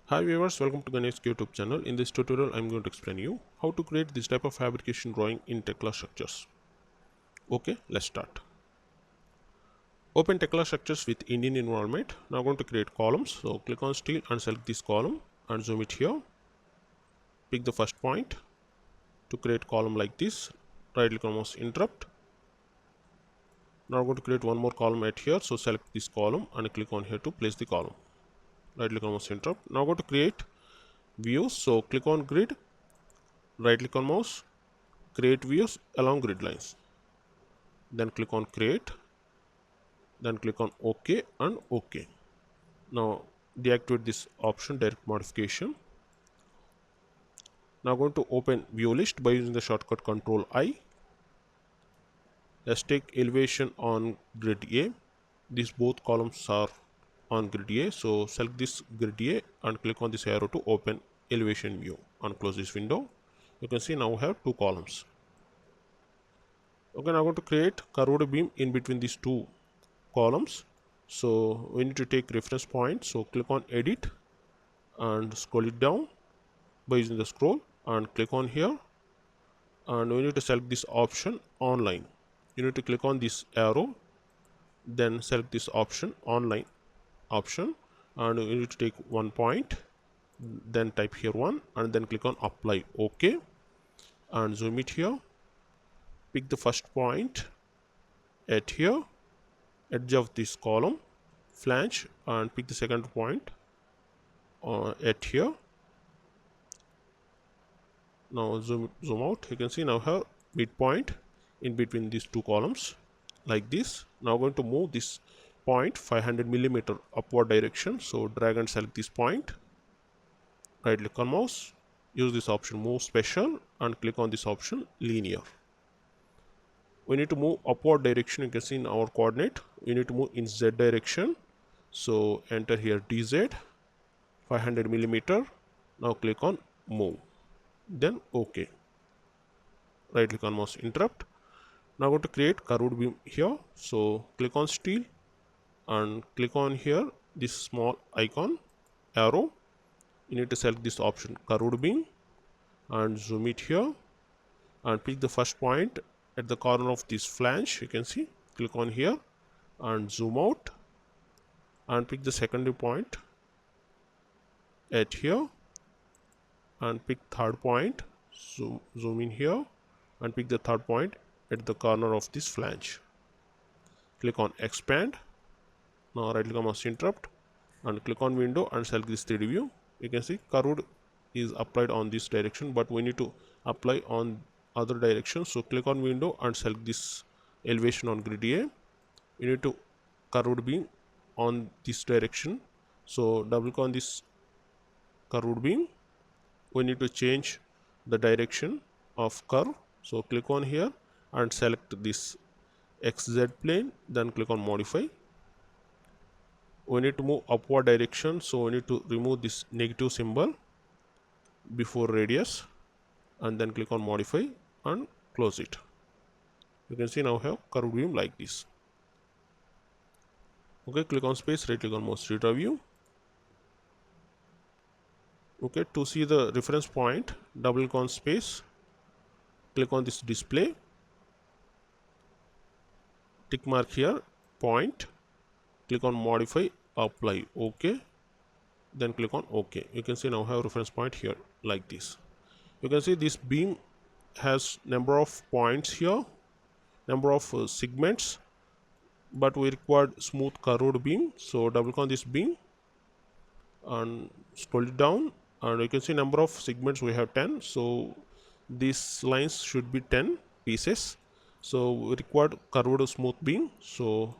Hi viewers, welcome to the next YouTube channel. In this tutorial, I'm going to explain you how to create this type of fabrication drawing in Tekla Structures. Okay, let's start. Open Tekla Structures with Indian environment. Now I'm going to create columns. So click on steel and select this column and zoom it here. Pick the first point to create column like this. Right click on mouse interrupt. Now I'm going to create one more column at here. So select this column and click on here to place the column. Right click on mouse interrupt. Now I'm going to create views. So click on grid. Right click on mouse. Create views along grid lines. Then click on create, then click on OK and OK. Now deactivate this option, direct modification. Now going to open view list by using the shortcut Control I. Let's take elevation on grid A. These both columns are on grid A, so select this grid A and click on this arrow to open elevation view and close this window. You can see now we have two columns. Okay, now I'm going to create curved beam in between these two columns. So we need to take reference point. So click on edit and scroll it down by using the scroll and click on here, and we need to select this option online. You need to click on this arrow, then select this option online option, and you need to take one point, then type here one and then click on apply. OK, and zoom it here. Pick the first point at here, edge of this column, flange, and pick the second point at here. Now zoom out. You can see now have midpoint in between these two columns like this. Now going to move this point 500 millimeter upward direction. So drag and select this point. Right click on mouse. Use this option move special and click on this option linear. We need to move upward direction. You can see in our coordinate we need to move in Z direction. So enter here DZ 500 millimeter. Now click on move, then OK. Right click on mouse interrupt. Now go to create curved beam here. So click on steel and click on here this small icon arrow. You need to select this option curved beam and zoom it here and pick the first point at the corner of this flange. You can see, click on here and zoom out and pick the secondary point at here and pick third point. Zoom in here and pick the third point at the corner of this flange. Click on expand. Now right click on mouse interrupt and click on window and select this 3D view. You can see curved is applied on this direction, but we need to apply on other direction. So click on window and select this elevation on grid A. You need to curved beam on this direction. So double click on this curved beam. We need to change the direction of curve. So click on here and select this XZ plane, then click on modify. We need to move upward direction, so we need to remove this negative symbol before radius and then click on modify and close it. You can see now we have curved beam like this. Okay, click on space, right click on mouse data view. Okay, to see the reference point, double click on space, click on this display, tick mark here, point, click on modify, apply, OK, then click on OK. You can see now I have reference point here like this. You can see this beam has number of points here, number of segments, but we required smooth curved beam. So double click on this beam and scroll it down, and you can see number of segments we have 10. So these lines should be 10 pieces. So we required curved smooth beam. So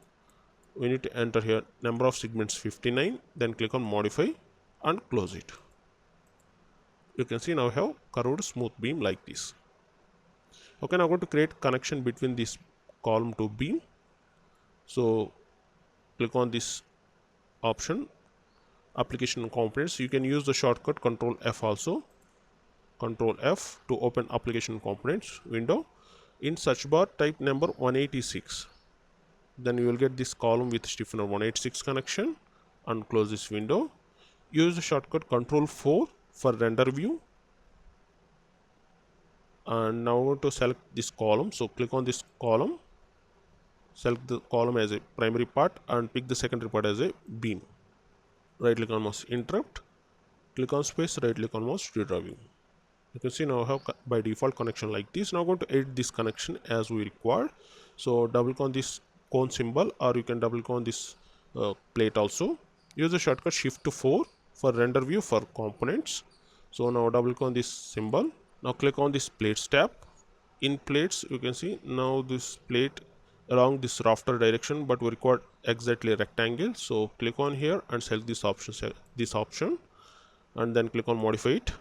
we need to enter here number of segments 59, then click on modify and close it. You can see now we have curved smooth beam like this. Okay, now I'm going to create connection between this column to beam. So click on this option application and components. You can use the shortcut Control F also. Control F to open application components window. In search bar type number 186. Then you will get this column with stiffener 186 connection and close this window. use the shortcut Control 4 for render view, and now I want to select this column. So click on this column, select the column as a primary part and pick the secondary part as a beam. Right click on mouse, interrupt, click on space, right click on mouse, redraw view. You can see now I have by default connection like this. Now I'm going to edit this connection as we require. So double click on this cone symbol, or you can double click on this plate also. Use the shortcut Shift to 4 for render view for components. So now double click on this symbol. Now click on this plates tab. In plates, you can see now this plate along this rafter direction, but we require exactly a rectangle. So click on here and select this option, and then click on modify it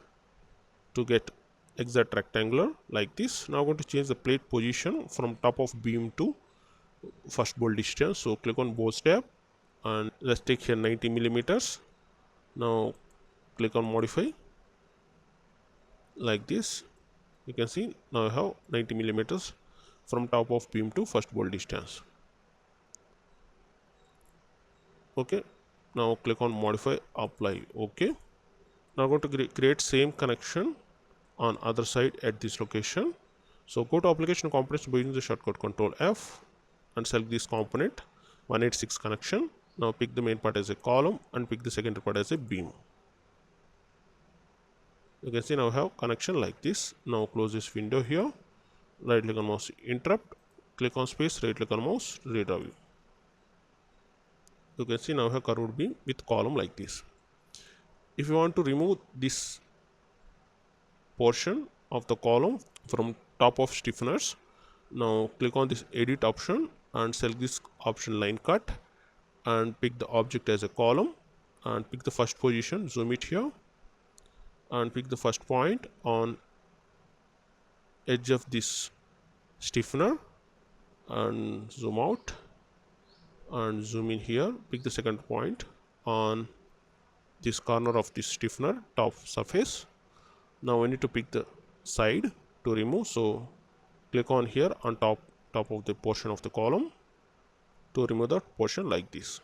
to get exact rectangular like this. Now I'm going to change the plate position from top of beam to first bolt distance. So click on bolts tab and let's take here 90 millimeters. Now click on modify like this. You can see now I have 90 millimeters from top of beam to first bolt distance. Okay, now click on modify, apply. Okay, now I'm going to create same connection on other side at this location. So go to application components by using the shortcut Control F and select this component 186 connection. Now pick the main part as a column and pick the secondary part as a beam. You can see now I have connection like this. Now close this window here, right click on mouse, interrupt, click on space, right click on mouse, redraw view. You can see now I have curved beam with column like this. If you want to remove this portion of the column from top of stiffeners, now click on this edit option and select this option line cut and pick the object as a column and pick the first position, zoom it here and pick the first point on edge of this stiffener and zoom out and zoom in here, pick the second point on this corner of this stiffener top surface. Now we need to pick the side to remove, so click on here on top of the portion of the column to remove that portion like this.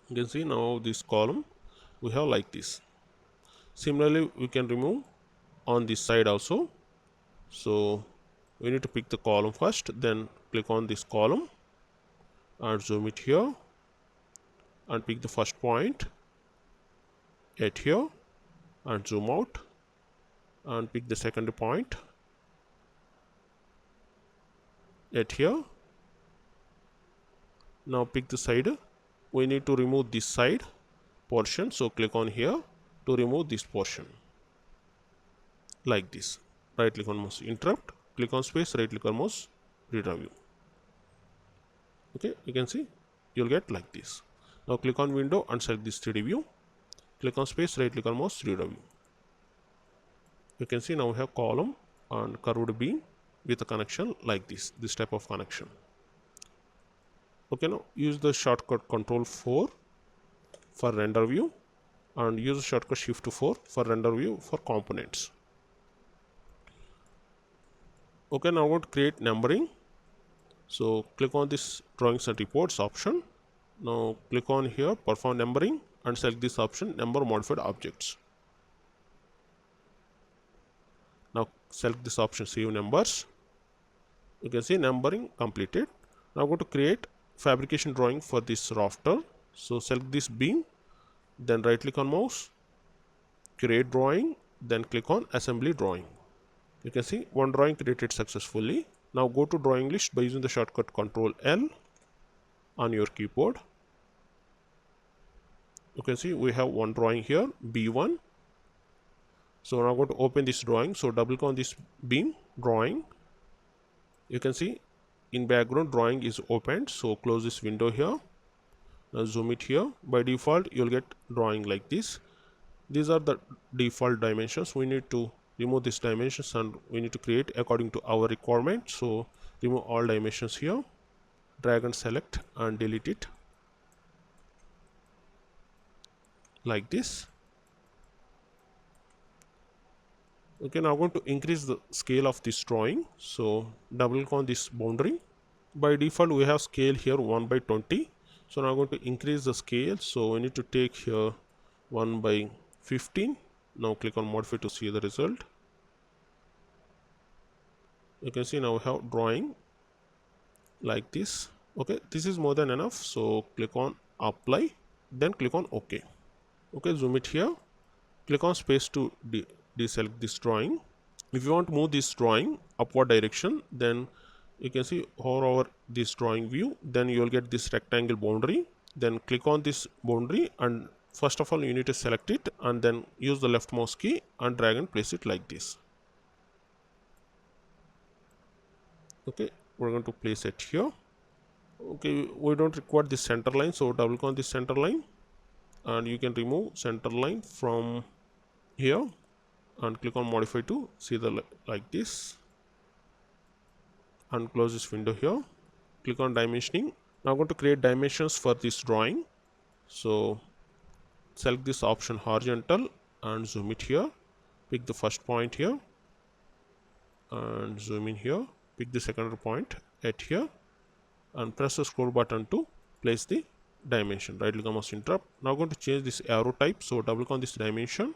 You can see now this column we have like this. Similarly we can remove on this side also. So we need to pick the column first, then click on this column and zoom it here and pick the first point at here and zoom out and pick the second point at here. Now pick the side. We need to remove this side portion, so click on here to remove this portion like this. Right click on mouse, interrupt, click on space, right click on mouse, redraw view. Okay, you can see you'll get like this. Now click on window and select this 3D view, click on space, right click on mouse, redraw view. You can see now we have column and curved beam with a connection like this type of connection. Okay, now use the shortcut Control 4 for render view and use the shortcut Shift 4 for render view for components. Okay, now I want to create numbering. So click on this drawings and reports option. Now click on here, perform numbering and select this option, number modified objects. Now select this option, save numbers. You can see numbering completed. Now I'm going to create fabrication drawing for this rafter. So select this beam, then right click on mouse, create drawing, then click on assembly drawing. You can see one drawing created successfully. Now go to drawing list by using the shortcut Control L on your keyboard. You can see we have one drawing here, B1. So now I'm going to open this drawing. So double click on this beam drawing. You can see in background drawing is opened. So close this window here. Now zoom it here. By default you'll get drawing like this. These are the default dimensions. We need to remove these dimensions and we need to create according to our requirement. So remove all dimensions here, drag and select and delete it like this. Okay, now I'm going to increase the scale of this drawing. So double click on this boundary. By default we have scale here 1/20. So now I'm going to increase the scale. So we need to take here 1 by 15. Now click on modify to see the result. You can see now we have drawing like this. Okay, this is more than enough, so click on apply, then click on OK. Okay, zoom it here, click on space to deselect this drawing. If you want to move this drawing upward direction, then you can see hover over this drawing view, then you will get this rectangle boundary. Then click on this boundary, and first of all you need to select it, and then use the left mouse key and drag and place it like this. Okay, we're going to place it here. Okay, we don't require this center line, so double click on this center line, and you can remove center line from here and click on modify to see the like this, and close this window here. Click on dimensioning. Now I'm going to create dimensions for this drawing, so select this option horizontal and zoom it here, pick the first point here and zoom in here, pick the second point at here and press the scroll button to place the dimension. Right click on mouse interrupt. Now I'm going to change this arrow type, so double click on this dimension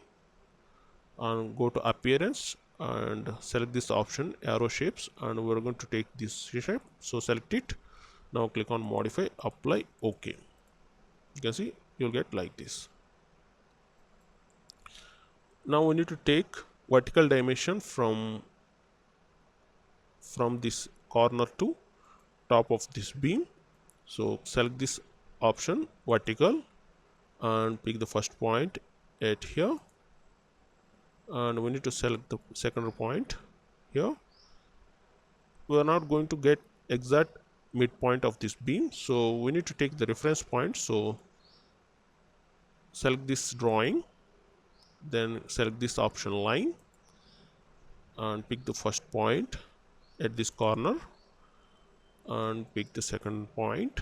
and go to appearance and select this option arrow shapes, and we're going to take this shape, so select it. Now click on modify, apply, OK. You can see you'll get like this. Now we need to take vertical dimension from this corner to top of this beam, so select this option vertical and pick the first point at here, and we need to select the second point here. We are not going to get exact midpoint of this beam, so we need to take the reference point, so select this drawing, then select this option line and pick the first point at this corner and pick the second point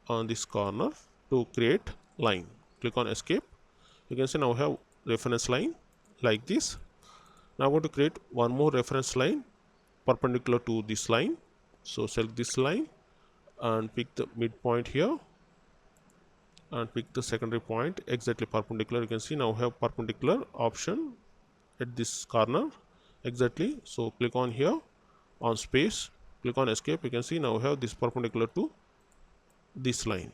on this corner to create line. Click on escape. You can see now we have reference line like this. Now I'm going to create one more reference line perpendicular to this line, so select this line and pick the midpoint here and pick the secondary point exactly perpendicular. You can see now we have perpendicular option at this corner exactly, so click on here on space, click on escape. You can see now we have this perpendicular to this line.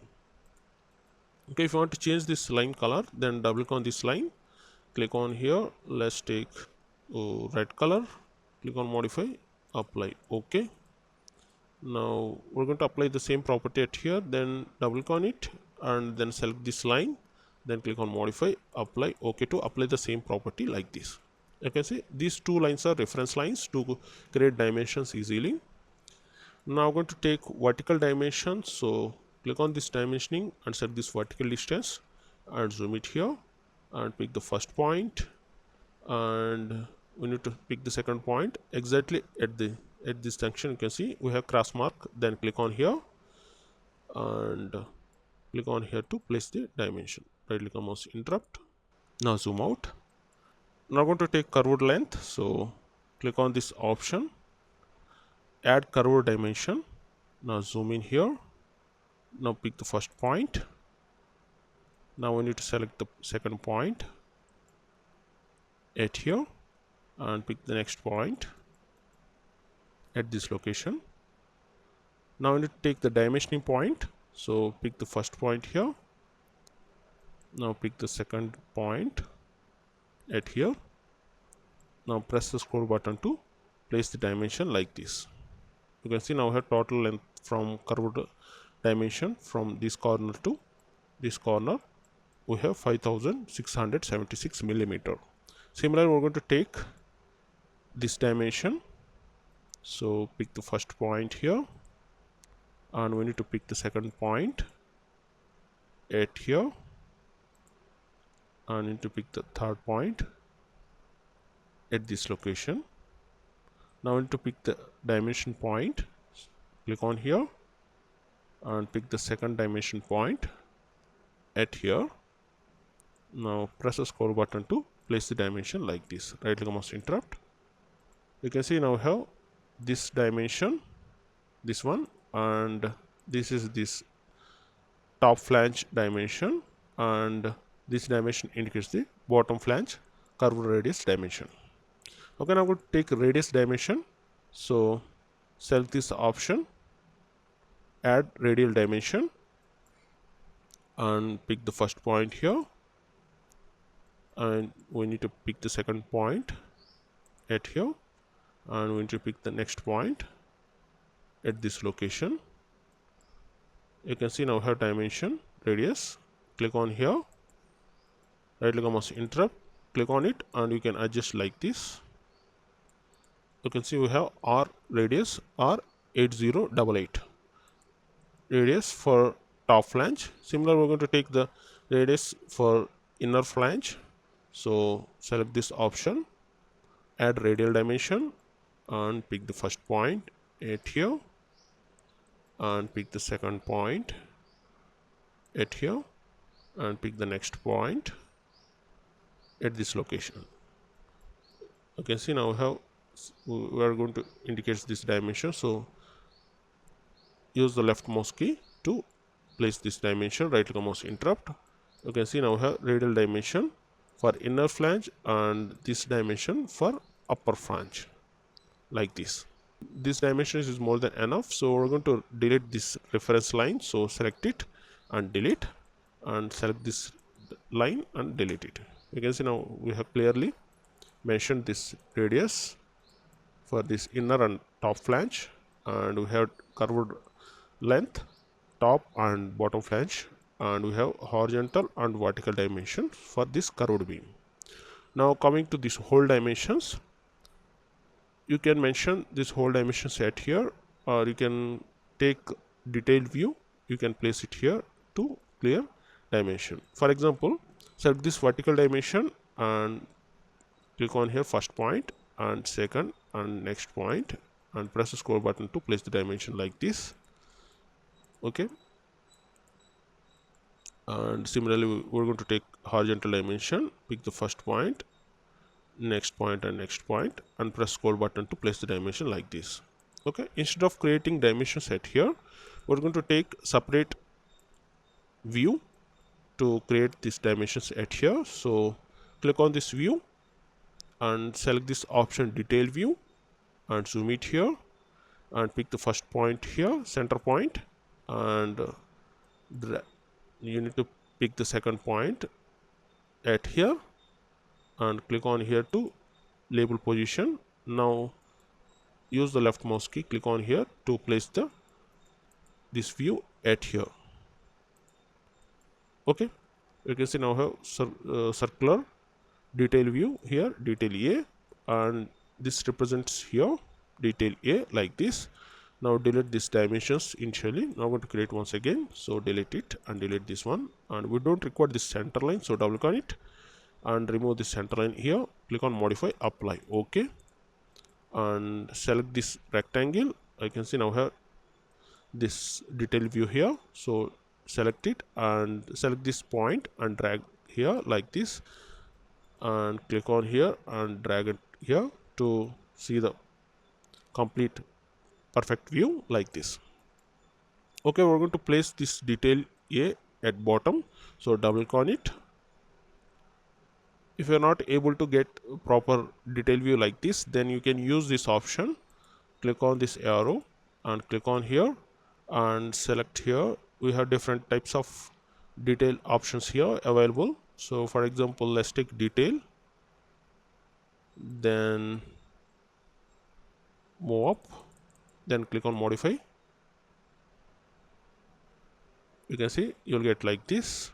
Okay, if you want to change this line color, then double click on this line, click on here, let's take red color, click on modify, apply, OK. Now we're going to apply the same property at here, then double click on it and then select this line, then click on modify, apply, OK to apply the same property like this. You can see these two lines are reference lines to create dimensions easily. Now I'm going to take vertical dimensions, so click on this dimensioning and set this vertical distance and zoom it here and pick the first point, and we need to pick the second point exactly at this junction. You can see we have cross mark, then click on here and click on here to place the dimension. Right click on mouse interrupt. Now zoom out. Now I'm going to take curved length, so click on this option, add curved dimension. Now zoom in here. Now pick the first point. Now we need to select the second point at here and pick the next point at this location. Now we need to take the dimensioning point, so pick the first point here. Now pick the second point at here. Now press the scroll button to place the dimension like this. You can see now we have total length from curved dimension from this corner to this corner, we have 5676 millimeter. Similarly, we're going to take this dimension, so pick the first point here and we need to pick the second point at here and need to pick the third point at this location. Now we need to pick the dimension point, click on here and pick the second dimension point at here. Now press the scroll button to place the dimension like this. Right click on mouse interrupt. You can see now we have this dimension, this one, and this is this top flange dimension, and This dimension indicates the bottom flange curved radius dimension. Okay, now I'm going to take radius dimension. So select this option, add radial dimension, and pick the first point here, and we need to pick the second point at here, and we need to pick the next point at this location. You can see now we have dimension radius. Click on here, right click on mouse, interrupt, click on it, and you can adjust like this. You can see we have R radius R8088 radius for top flange. Similar, we're going to take the radius for inner flange. So select this option, add radial dimension, and pick the first point at here, and pick the second point at here, and pick the next point at this location. You can see now we are going to indicate this dimension. So use the left mouse key to place this dimension, right click on mouse, interrupt. You can see now we have radial dimension for inner flange and this dimension for upper flange, like this. This dimension is more than enough, so we're going to delete this reference line. So select it and delete, and select this line and delete it. You can see now we have clearly mentioned this radius for this inner and top flange, and we have curved length top and bottom flange, and we have horizontal and vertical dimension for this curved beam. Now coming to this whole dimensions, you can mention this whole dimension set here, or you can take detailed view, you can place it here to clear dimension. For example, select this vertical dimension and click on here first point and second and next point, and press the scroll button to place the dimension like this. Okay, and similarly we're going to take horizontal dimension, pick the first point, next point and next point, and press scroll button to place the dimension like this. Okay, instead of creating dimension set here, we're going to take separate view to create this dimension set here. So click on this view and select this option, detail view, and zoom it here, and pick the first point here, center point, and you need to pick the second point at here, and click on here to label position. Now use the left mouse key, click on here to place this view at here. Okay, you can see now have circular detail view here, detail A, and this represents here detail A like this. Now delete these dimensions initially. Now I'm going to create once again, so delete it and delete this one, and we don't require this center line, so double click on it and remove this center line here. Click on modify, apply, okay, and select this rectangle. I can see now here this detail view here, so select it and select this point and drag here like this, and click on here and drag it here to see the complete perfect view like this. Okay, we're going to place this detail A at bottom, so double click on it. If you're not able to get proper detail view like this, then you can use this option. Click on this arrow and click on here and select here. We have different types of detail options here available. So for example, let's take detail, then move up, then click on modify. You can see you'll get like this,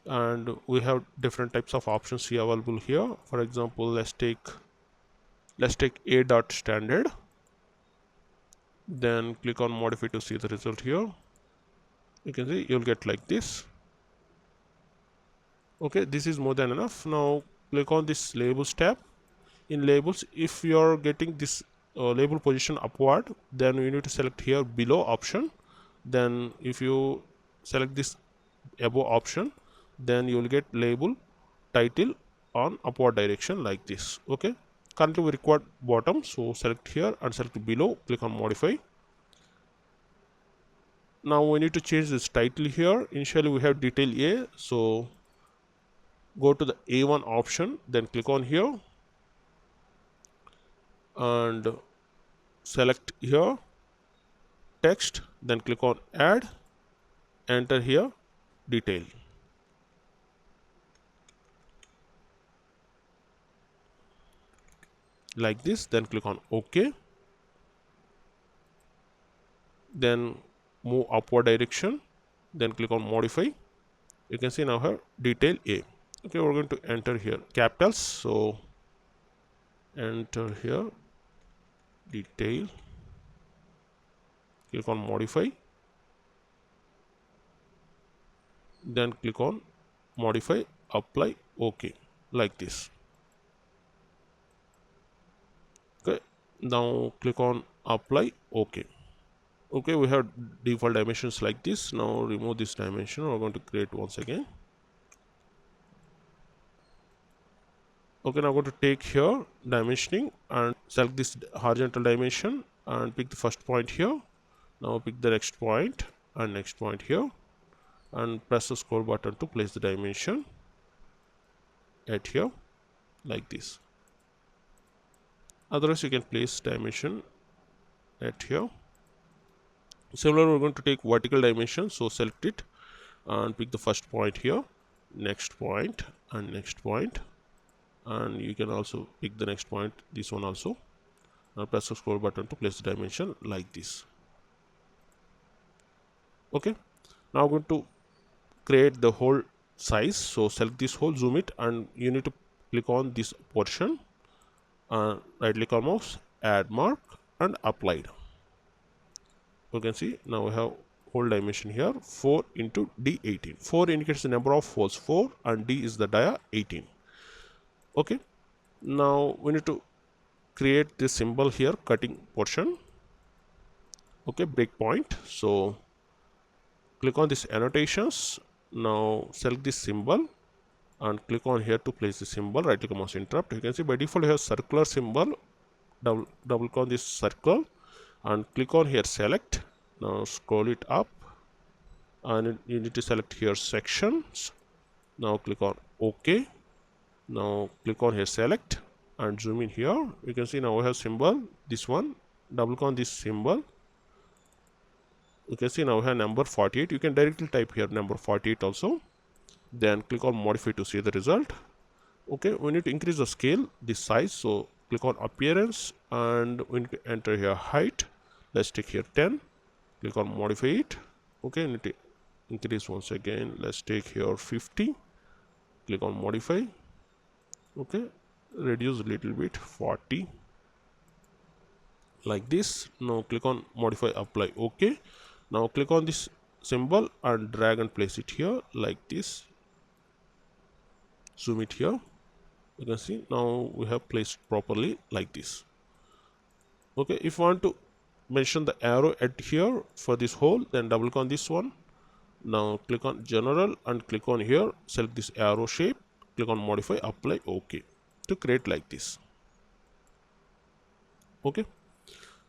and we have different types of options here available here. For example, let's take a dot standard, then click on modify to see the result here. You can see you'll get like this. Okay, this is more than enough. Now click on this labels tab. In labels, if you are getting this label position upward, then you need to select here below option. Then if you select this above option, then you will get label title on upward direction like this. Okay, currently we require bottom, so select here and select below, click on modify. now we need to change this title here. Initially we have detail A, so go to the A1 option, then click on here and select here text, then click on add, enter here detail like this, then click on OK, then move upward direction, then click on modify. You can see now here detail A. Okay, we're going to enter here capitals, so enter here detail, click on modify, then click on modify, apply, OK, like this. Okay, now click on apply, OK. Okay, we have default dimensions like this. Now remove this dimension. We're going to create once again. Okay, now I'm going to take here dimensioning and select this horizontal dimension and pick the first point here. Now pick the next point and next point here and press the scroll button to place the dimension at here like this. Otherwise you can place dimension at here. Similarly, we're going to take vertical dimension, so select it and pick the first point here, next point and next point, and you can also pick the next point, this one also, and press the scroll button to place the dimension like this. Okay, now I'm going to create the whole size, so select this whole, zoom it, and you need to click on this portion, right click on mouse, add mark and applied. You can see now we have whole dimension here 4 into D18. 4 indicates the number of holes 4 and D is the dia 18. Okay, now we need to create this symbol here, cutting portion. Okay, breakpoint. So click on this annotations. Now select this symbol and click on here to place the symbol. Right click on mouse, interrupt. You can see by default you have circular symbol. Double click on this circle and click on here select. Now scroll it up and you need to select here sections. Now click on OK. Now click on here select and zoom in here. You can see now we have symbol, this one. Double click on this symbol. You can see now we have number 48. You can directly type here number 48 also. Then click on modify to see the result. Okay, we need to increase the scale, this size, so click on appearance and we need to enter here height. Let's take here 10. Click on modify it. Okay, need to increase once again. Let's take here 50. Click on modify. Okay, reduce a little bit, 40 like this. Now click on modify, apply. Okay, now click on this symbol and drag and place it here like this. Zoom it here. You can see now we have placed properly like this. Okay, if you want to mention the arrow at here for this hole, then double click on this one. Now click on general and click on here, select this arrow shape, click on modify, apply, OK to create like this. Okay,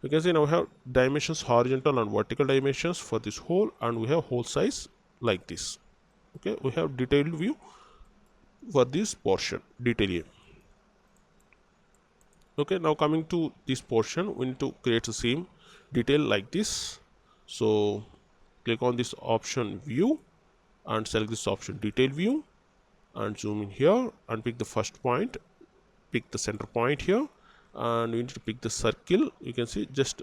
you can see now we have dimensions, horizontal and vertical dimensions for this hole, and we have hole size like this. Okay, we have detailed view for this portion, detail A. Okay, now coming to this portion, we need to create the same detail like this. So click on this option view and select this option detail view and zoom in here and pick the first point, pick the center point here, and we need to pick the circle. You can see just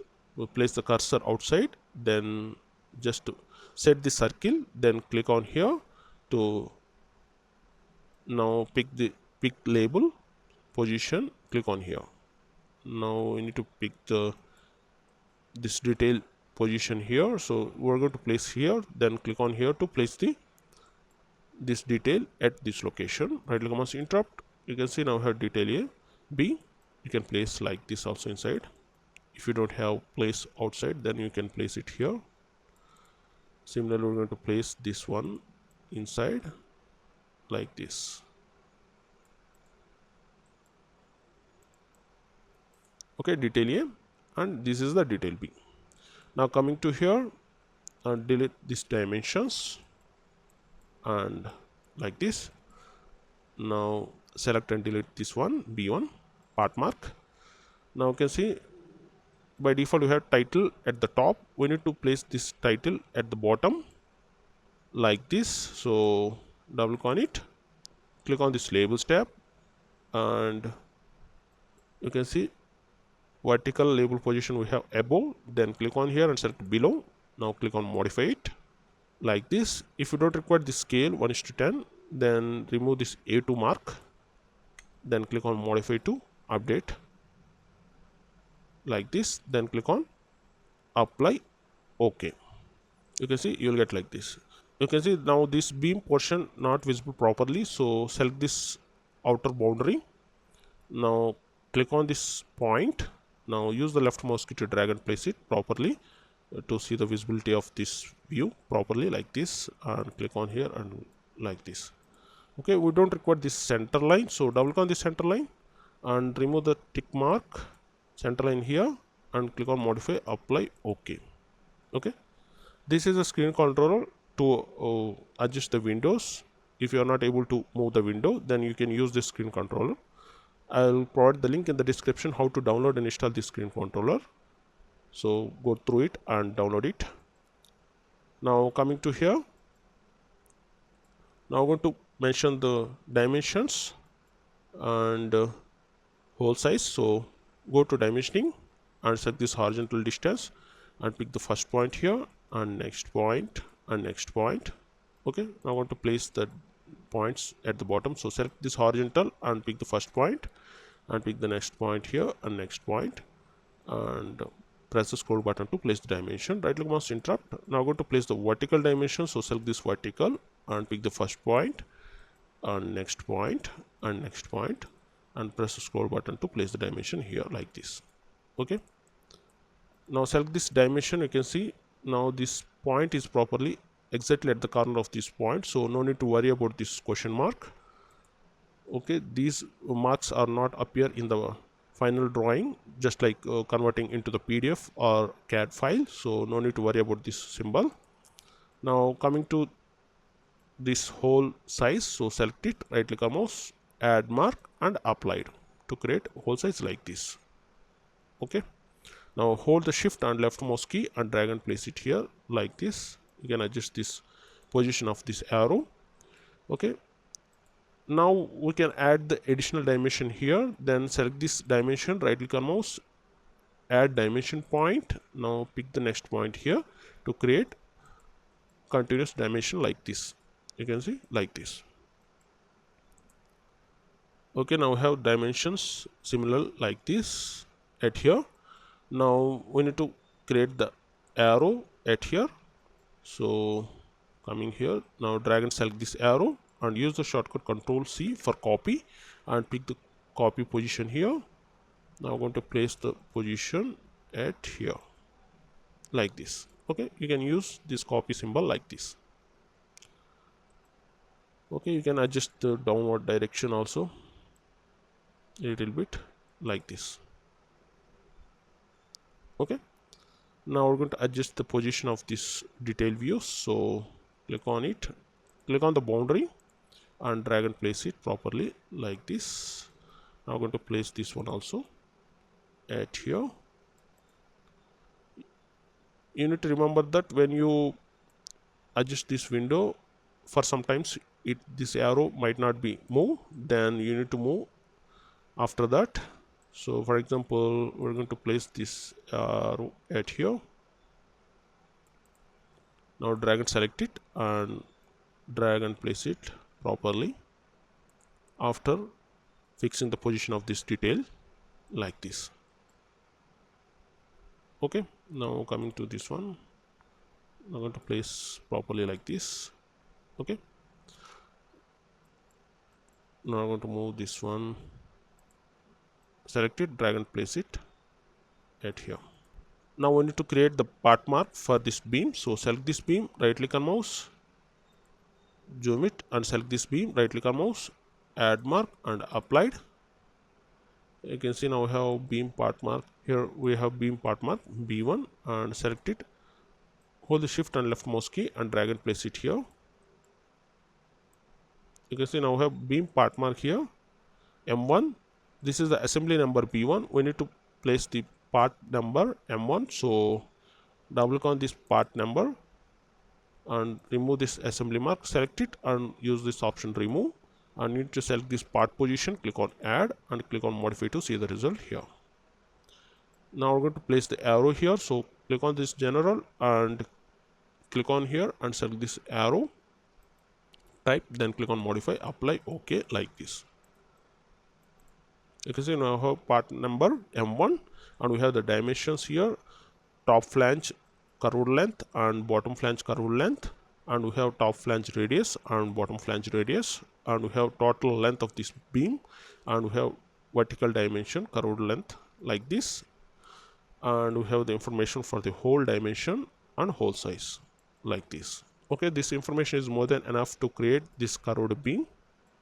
place the cursor outside, then just set the circle, then click on here to now pick label position, click on here. Now we need to pick this detail position here, so we're going to place here, then click on here to place this detail at this location. Right click on mouse, interrupt. You can see now we have detail A. B, you can place like this also inside. If you don't have place outside, then you can place it here. Similarly, we're going to place this one inside like this. Okay, detail A, and this is the detail B. Now coming to here, and delete these dimensions and like this. Now select and delete this one, B1 part mark. Now you can see by default you have title at the top. We need to place this title at the bottom like this. So double click on it, click on this labels tab, and you can see vertical label position we have above. Then click on here and select below. Now click on modify it like this. If you don't require this scale 1:10, then remove this A2 mark, then click on modify to update like this, then click on apply. OK, you can see you'll get like this. You can see now this beam portion not visible properly, so select this outer boundary. Now click on this point. Now use the left mouse key to drag and place it properly to see the visibility of this view properly like this, and click on here and like this. Okay, we don't require this center line, so double click on this center line and remove the tick mark center line here and click on modify, apply, OK. Okay, this is a screen controller to adjust the windows. If you are not able to move the window, then you can use this screen controller. I'll provide the link in the description how to download and install this screen controller. So go through it and download it. Now coming to here, now I'm going to mention the dimensions and hole size. So go to dimensioning and set this horizontal distance and pick the first point here and next point and next point. Okay, now I want to place the points at the bottom, so select this horizontal and pick the first point and pick the next point here and next point, and press the scroll button to place the dimension. Right click mouse interrupt. Now go to place the vertical dimension, so select this vertical and pick the first point and next point and next point, and press the scroll button to place the dimension here like this. Okay, now select this dimension. You can see now this point is properly exactly at the corner of this point, so no need to worry about this question mark. Okay, these marks are not appear in the final drawing, just like converting into the PDF or CAD file, so no need to worry about this symbol. Now coming to this whole size, so select it, right click on mouse, add mark and applied to create whole size like this. Okay, now hold the shift and left mouse key and drag and place it here like this. You can adjust this position of this arrow. Okay, now we can add the additional dimension here. Then select this dimension, right click on mouse, add dimension point. Now pick the next point here to create continuous dimension like this. You can see like this. Okay, now we have dimensions similar like this at here. Now we need to create the arrow at here. So coming here, now drag and select this arrow and use the shortcut Ctrl C for copy and pick the copy position here. Now I'm going to place the position at here like this. Okay, you can use this copy symbol like this. Okay, you can adjust the downward direction also a little bit like this. Okay, now we're going to adjust the position of this detail view, so click on it, click on the boundary and drag and place it properly like this. Now I'm going to place this one also at here. You need to remember that when you adjust this window, for sometimes this arrow might not be moved, then you need to move after that. So for example, we're going to place this arrow at here. Now drag and select it and drag and place it properly after fixing the position of this detail like this. Okay, now coming to this one, I'm going to place properly like this. Okay, now I'm going to move this one, select it, drag and place it at here. Now we need to create the part mark for this beam, so select this beam, right click on mouse, zoom it and select this beam, right click on mouse, add mark and applied. You can see now we have beam part mark. Here we have beam part mark B1 and select it, hold the shift and left mouse key and drag and place it here. You can see now we have beam part mark here, M1. This is the assembly number B1. We need to place the part number M1. So double click on this part number and remove this assembly mark. Select it and use this option remove. And you need to select this part position. Click on add and click on modify to see the result here. Now we're going to place the arrow here. So click on this general and click on here and select this arrow type, then click on modify, apply, OK, like this. You can see now we have part number M1 and we have the dimensions here, top flange curved length and bottom flange curved length, and we have top flange radius and bottom flange radius, and we have total length of this beam, and we have vertical dimension curved length like this, and we have the information for the hole dimension and hole size like this. Okay, this information is more than enough to create this curved beam.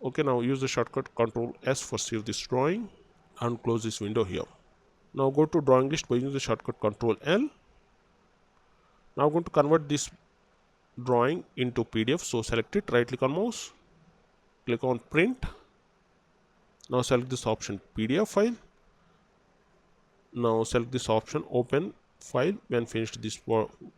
Okay, now use the shortcut Ctrl S for save this drawing and close this window here. Now go to drawing list by using the shortcut Ctrl L. Now I'm going to convert this drawing into PDF. So select it, right click on mouse, click on print. Now select this option PDF file. Now select this option open file when finished this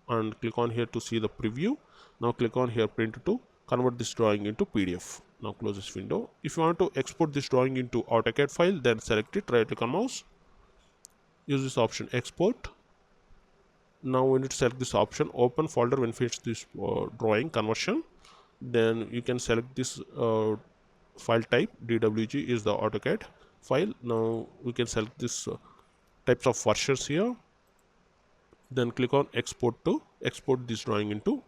and click on here to see the preview. Now click on here print to convert this drawing into PDF. Now close this window. If you want to export this drawing into Autocad file, then select it, right click on mouse, use this option export. Now we need to select this option open folder when finished this drawing conversion. Then you can select this file type, DWG is the Autocad file. Now we can select this types of versions here, then click on export to export this drawing into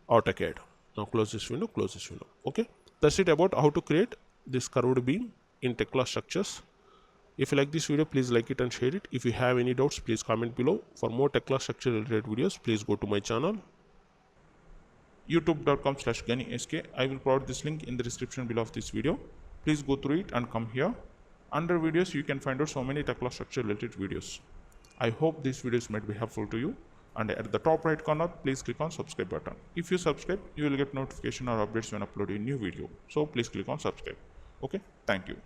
Autocad. Now close this window, close this window. Okay, that's it about how to create this curved beam in Tekla Structures. If you like this video, please like it and share it. If you have any doubts, please comment below. For more Tekla Structure related videos, please go to my channel, youtube.com/GanySK. I will provide this link in the description below of this video. Please go through it and come here. Under videos, you can find out so many Tekla Structure related videos. I hope these videos might be helpful to you. And at the top right corner, please click on subscribe button. If you subscribe, you will get notification or updates when I upload a new video. So please click on subscribe. Okay, thank you.